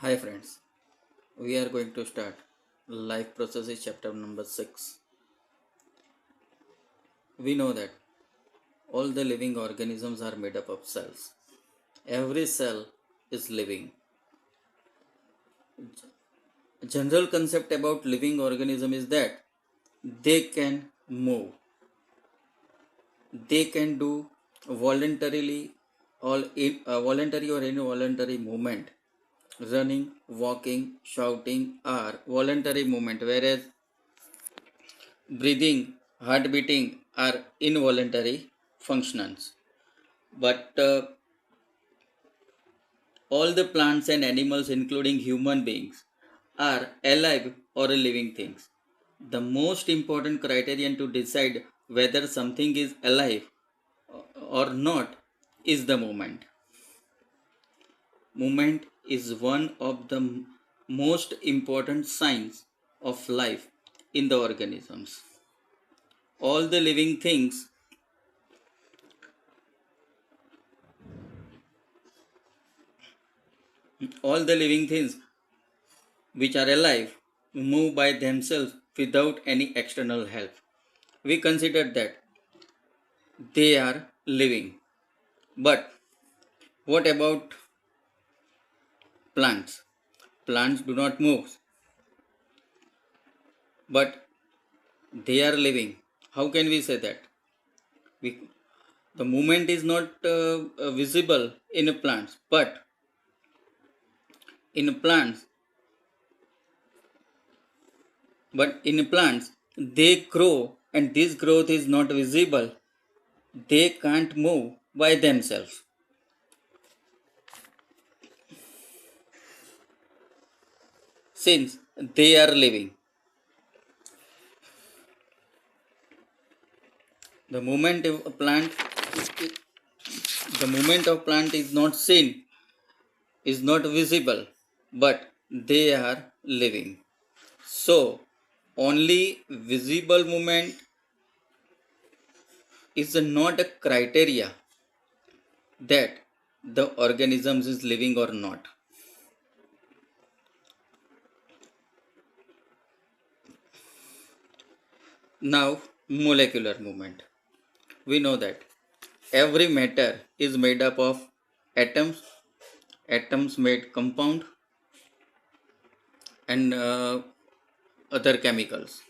Hi friends, we are going to start life processes chapter number 6. We know that all the living organisms are made up of cells. Every cell is living. General concept about living organism is that they can move. They can do voluntarily voluntary or involuntary movement. Running, walking, shouting are voluntary movement, whereas breathing, heart beating are involuntary functions. But all the plants and animals, including human beings, are alive or living things. The most important criterion to decide whether something is alive or not is the movement. Movement is one of the most important signs of life in the organisms. All the living things all the living things which are alive move by themselves without any external help. We consider that they are living. But what about plants? Plants do not move, but they are living. How can we say that? We, the movement is not visible in plants, but in plants, but in plants, they grow, and this growth is not visible. They can't move by themselves since they are living. The movement of a plant, the movement of plant is not seen, is not visible, but they are living. So, only visible movement is not a criteria that the organisms is living or not. Now, molecular movement. We know that every matter is made up of atoms, atoms made compound, and other chemicals.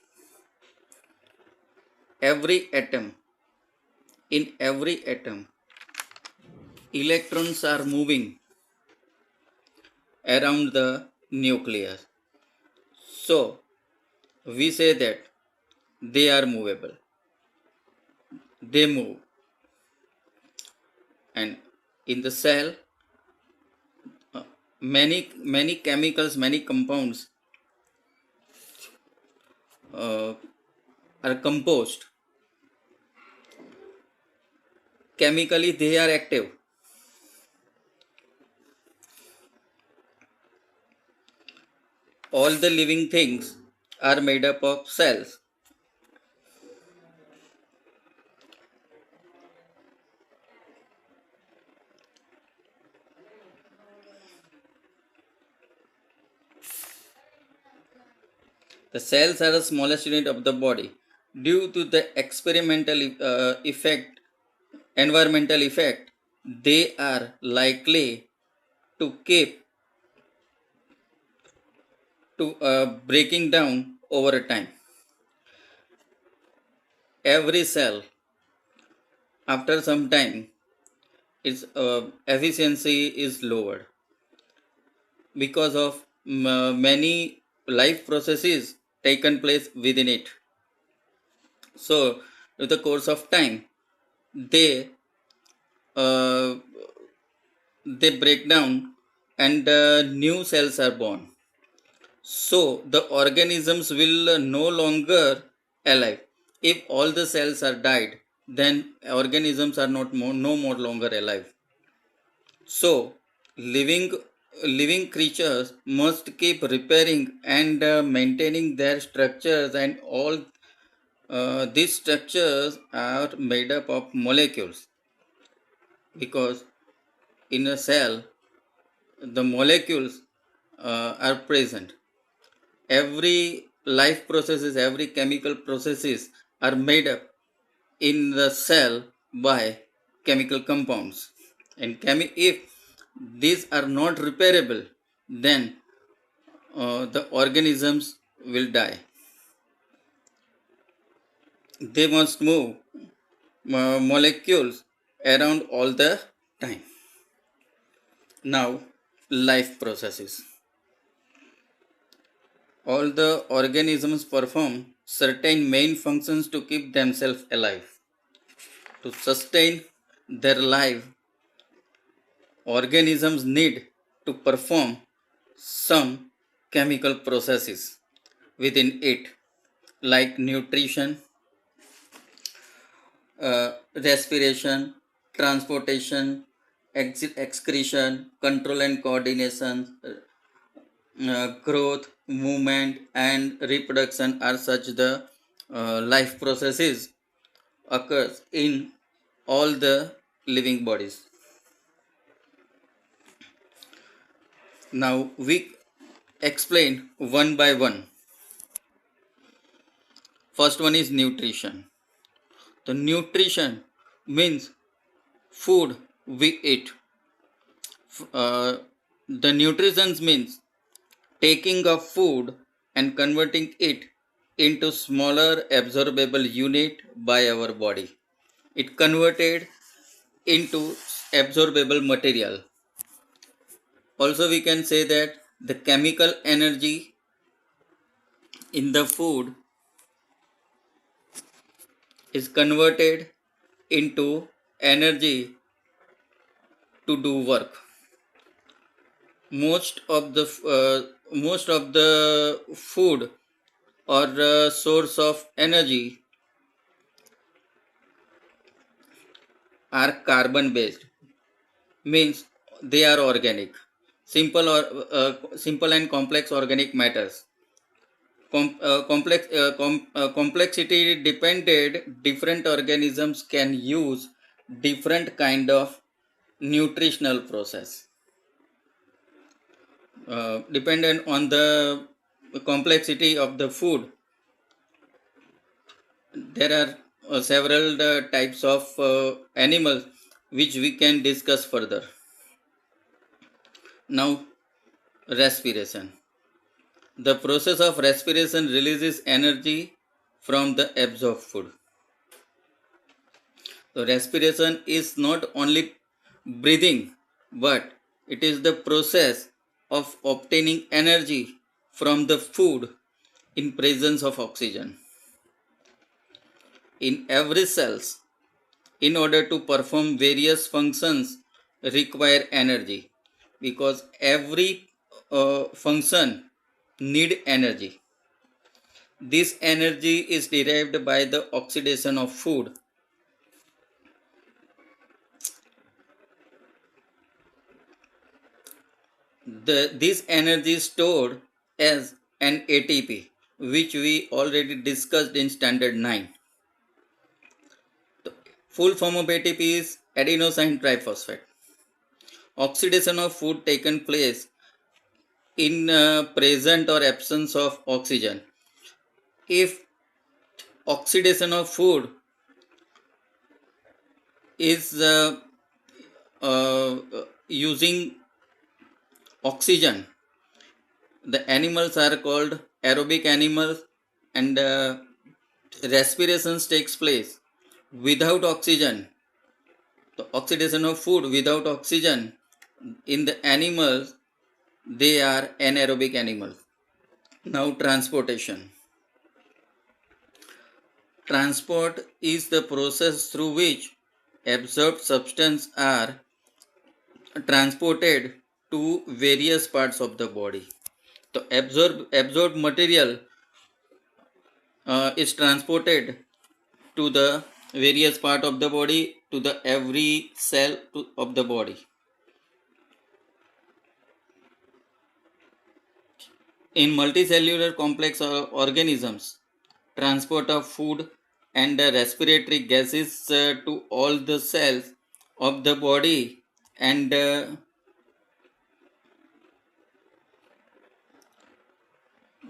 Every atom, in every atom, electrons are moving around the nucleus. So, we say that they are movable. They move. And in the cell, many chemicals, many compounds uh, are composed. Chemically, they are active. All the living things are made up of cells. The cells are the smallest unit of the body. Due to the environmental effect, they are likely to keep to breaking down over time. Every cell, after some time, its efficiency is lowered because of many life processes taken place within it. So, with the course of time, they uh, they break down and new cells are born. So the organisms will no longer alive. If all the cells are died, then organisms are not more, no more longer alive. So living living creatures must keep repairing and maintaining their structures, and all these structures are made up of molecules, because in a cell the molecules are present. Every life processes, every chemical processes are made up in the cell by chemical compounds. And if these are not repairable, then the organisms will die. They must move molecules around all the time. Now, life processes. All the organisms perform certain main functions to keep themselves alive. To sustain their life, organisms need to perform some chemical processes within it, like nutrition, respiration, transportation, excretion, control and coordination, growth, movement, and reproduction are such the life processes occurs in all the living bodies. Now we explain one by one. First one is nutrition. The nutrition means food we eat. The nutrition means taking of food and converting it into smaller absorbable unit by our body. It converted into absorbable material. Also we can say that the chemical energy in the food is converted into energy to do work. Most of the food or source of energy are carbon based, means they are organic. Simple and complex organic matters. Complexity depended, different organisms can use different kind of nutritional process. Dependent on the complexity of the food, there are several types of animals which we can discuss further. Now, respiration. The process of respiration releases energy from the absorbed food. So respiration is not only breathing, but it is the process of obtaining energy from the food in presence of oxygen. In every cells, in order to perform various functions require energy, because every function need energy. This energy is derived by the oxidation of food. This energy is stored as an ATP, which we already discussed in standard 9. The full form of ATP is adenosine triphosphate. Oxidation of food taken place in present or absence of oxygen. If oxidation of food is using oxygen, the animals are called aerobic animals, and respirations takes place without oxygen. The oxidation of food without oxygen in the animals, they are anaerobic animals. Now transportation. Transport is the process through which absorbed substances are transported to various parts of the body. The absorbed material is transported to the various part of the body, to the every cell of the body. In multicellular complex organisms, transport of food and respiratory gases to all the cells of the body and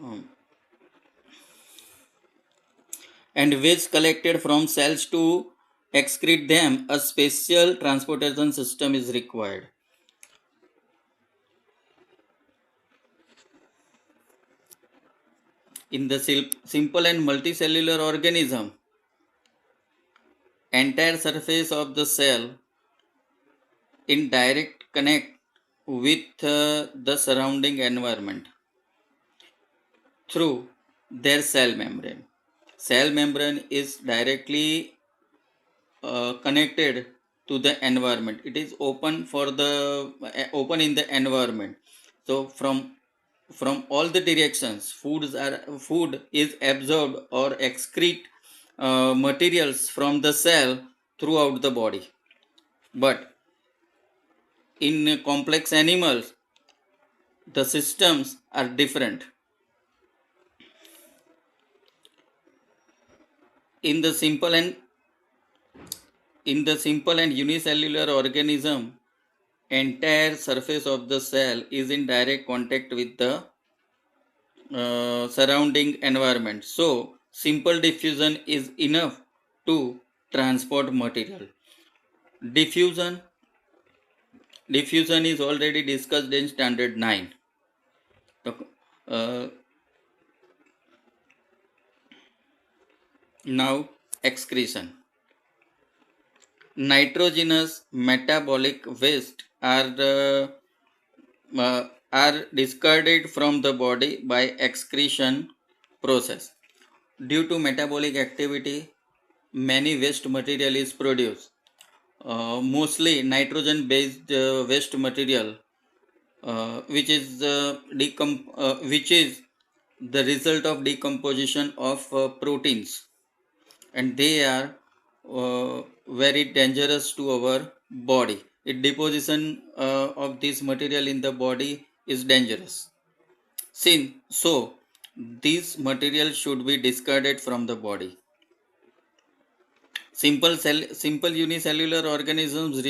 um, and waste collected from cells to excrete them, a special transportation system is required. In the simple and multicellular organism, entire surface of the cell in direct connect with the surrounding environment through their cell membrane. Cell membrane is directly connected to the environment. It is open for the open in the environment. So from all the directions, food is absorbed or excrete materials from the cell throughout the body. But in complex animals, the systems are different. In the simple and unicellular organism, entire surface of the cell is in direct contact with the surrounding environment. So, simple diffusion is enough to transport material. Diffusion diffusion is already discussed in standard 9. Uh, Now, excretion. Nitrogenous metabolic waste are discarded from the body by excretion process. Due to metabolic activity, many waste material is produced. Mostly nitrogen based waste material, which is the result of decomposition of proteins, and they are very dangerous to our body. It deposition of this material in the body is dangerous. So these materials should be discarded from the body. Simple unicellular organisms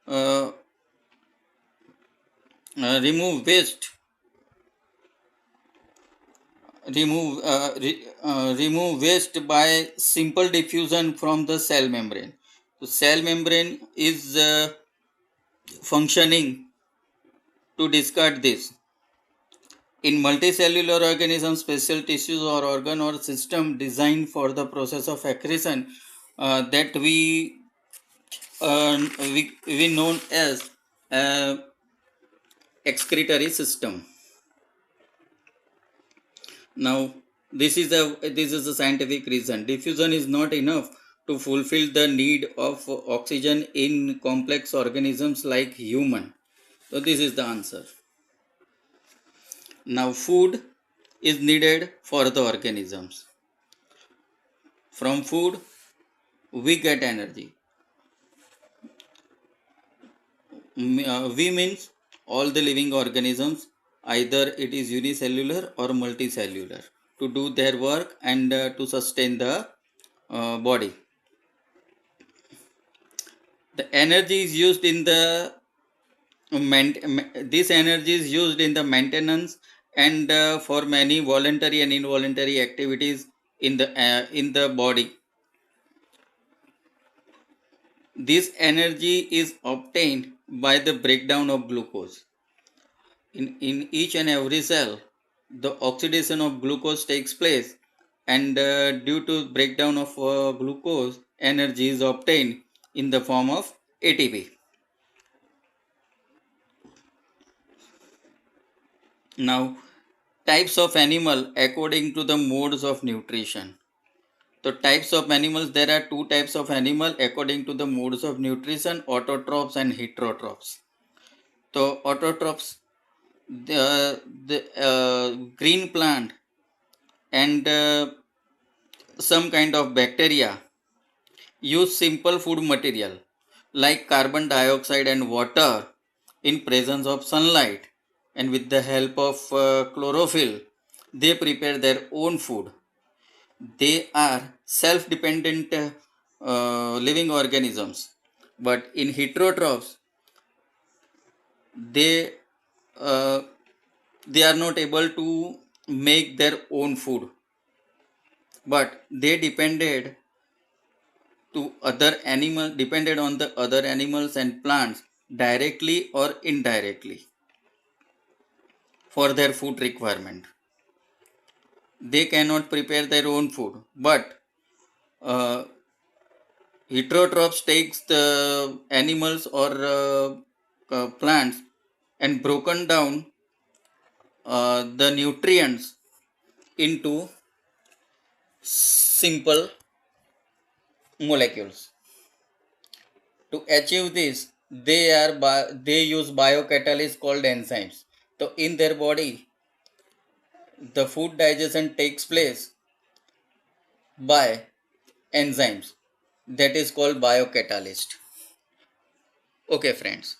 uh, remove waste remove waste by simple diffusion from the cell membrane. So cell membrane is functioning to discard this. In multicellular organisms, special tissues or organ or system designed for the process of accretion that we known as uh, excretory system. Now, this is a scientific reason. Diffusion is not enough to fulfill the need of oxygen in complex organisms like human. So this is the answer. Now, food is needed for the organisms. From food, we get energy. We means all the living organisms, either it is unicellular or multicellular, to do their work and to sustain the body. The energy is used in the this energy is used in the maintenance and for many voluntary and involuntary activities in the body. This energy is obtained by the breakdown of glucose. In each and every cell, the oxidation of glucose takes place, and due to breakdown of glucose, energy is obtained in the form of ATP. Now, types of animal according to the modes of nutrition. So types of animals, there are two types of animal according to the modes of nutrition: autotrophs and heterotrophs. So autotrophs, the green plant and some kind of bacteria use simple food material like carbon dioxide and water in presence of sunlight, and with the help of chlorophyll they prepare their own food. They are self-dependent living organisms. But in heterotrophs, they uh, they are not able to make their own food, but they depended on the other animals and plants directly or indirectly for their food requirement. They cannot prepare their own food, but uh, heterotrophs takes the animals or plants and broken down the nutrients into simple molecules. To achieve this, they use biocatalysts called enzymes. So in their body, the food digestion takes place by enzymes, that is called biocatalyst. Okay, friends.